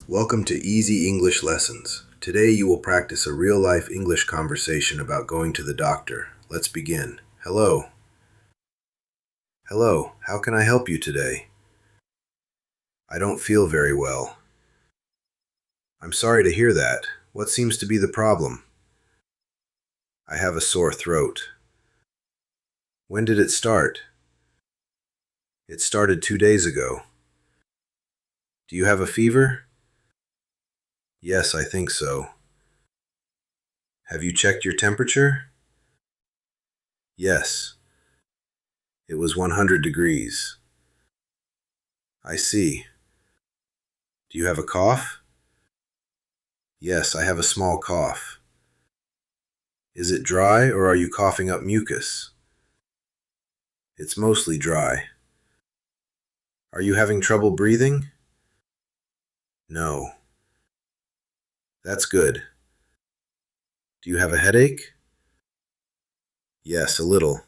Welcome to Easy English Lessons. Today you will practice a real-life English conversation about going to the doctor. Let's begin. Hello. Hello, how can I help you today? I don't feel very well. I'm sorry to hear that. What seems to be the problem? I have a sore throat. When did it start? It started 2 days ago. Do you have a fever? Yes, I think so. Have you checked your temperature? Yes. It was 100 degrees. I see. Do you have a cough? Yes, I have a small cough. Is it dry or are you coughing up mucus? It's mostly dry. Are you having trouble breathing? No. That's good. Do you have a headache? Yes, a little.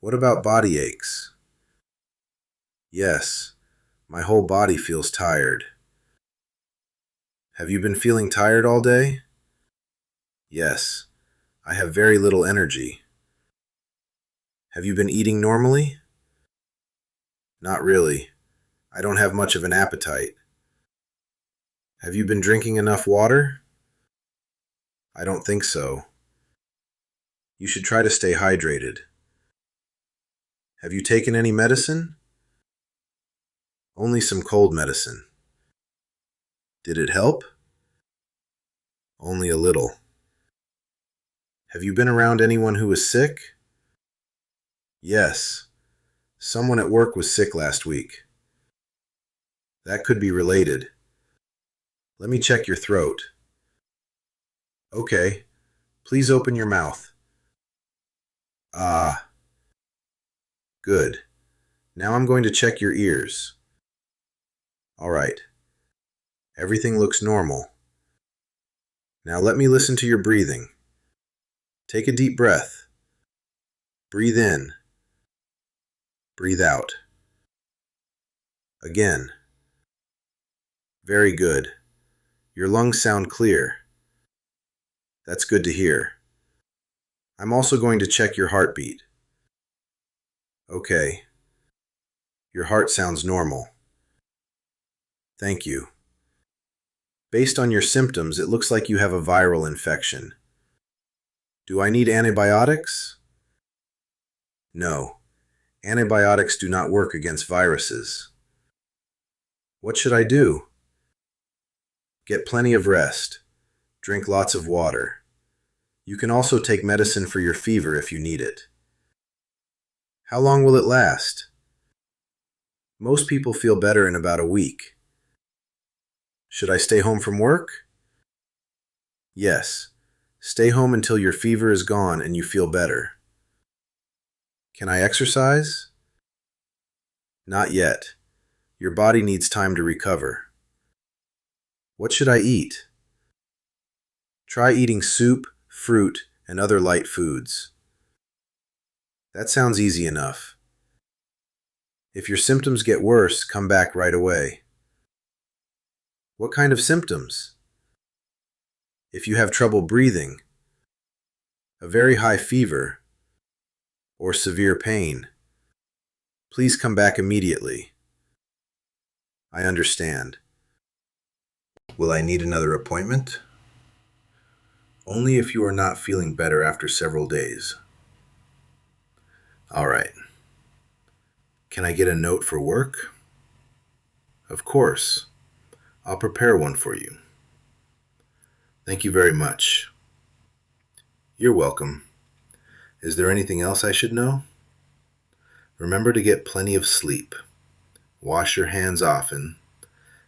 What about body aches? Yes, my whole body feels tired. Have you been feeling tired all day? Yes, I have very little energy. Have you been eating normally? Not really. I don't have much of an appetite. Have you been drinking enough water? I don't think so. You should try to stay hydrated. Have you taken any medicine? Only some cold medicine. Did it help? Only a little. Have you been around anyone who is sick? Yes. Someone at work was sick last week. That could be related. Let me check your throat. Okay. Please open your mouth. Ah. Good. Now I'm going to check your ears. All right. Everything looks normal. Now let me listen to your breathing. Take a deep breath. Breathe in. Breathe out. Again. Very good. Your lungs sound clear. That's good to hear. I'm also going to check your heartbeat. Okay. Your heart sounds normal. Thank you. Based on your symptoms, it looks like you have a viral infection. Do I need antibiotics? No. Antibiotics do not work against viruses. What should I do? Get plenty of rest. Drink lots of water. You can also take medicine for your fever if you need it. How long will it last? Most people feel better in about a week. Should I stay home from work? Yes. Stay home until your fever is gone and you feel better. Can I exercise? Not yet. Your body needs time to recover. What should I eat? Try eating soup, fruit, and other light foods. That sounds easy enough. If your symptoms get worse, come back right away. What kind of symptoms? If you have trouble breathing, a very high fever, or severe pain, please come back immediately. I understand. Will I need another appointment? Only if you are not feeling better after several days. All right. Can I get a note for work? Of course. I'll prepare one for you. Thank you very much. You're welcome. Is there anything else I should know? Remember to get plenty of sleep. Wash your hands often,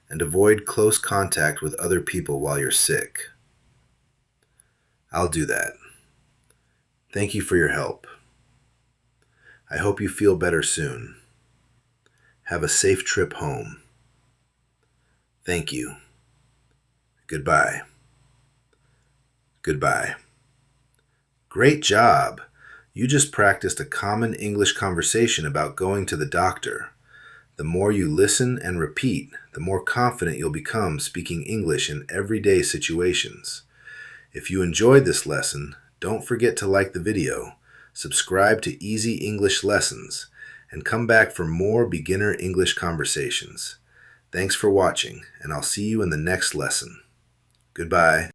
and avoid close contact with other people while you're sick. I'll do that. Thank you for your help. I hope you feel better soon. Have a safe trip home. Thank you. Goodbye. Goodbye. Great job! You just practiced a common English conversation about going to the doctor. The more you listen and repeat, the more confident you'll become speaking English in everyday situations. If you enjoyed this lesson, don't forget to like the video, subscribe to Easy English Lessons, and come back for more beginner English conversations. Thanks for watching, and I'll see you in the next lesson. Goodbye.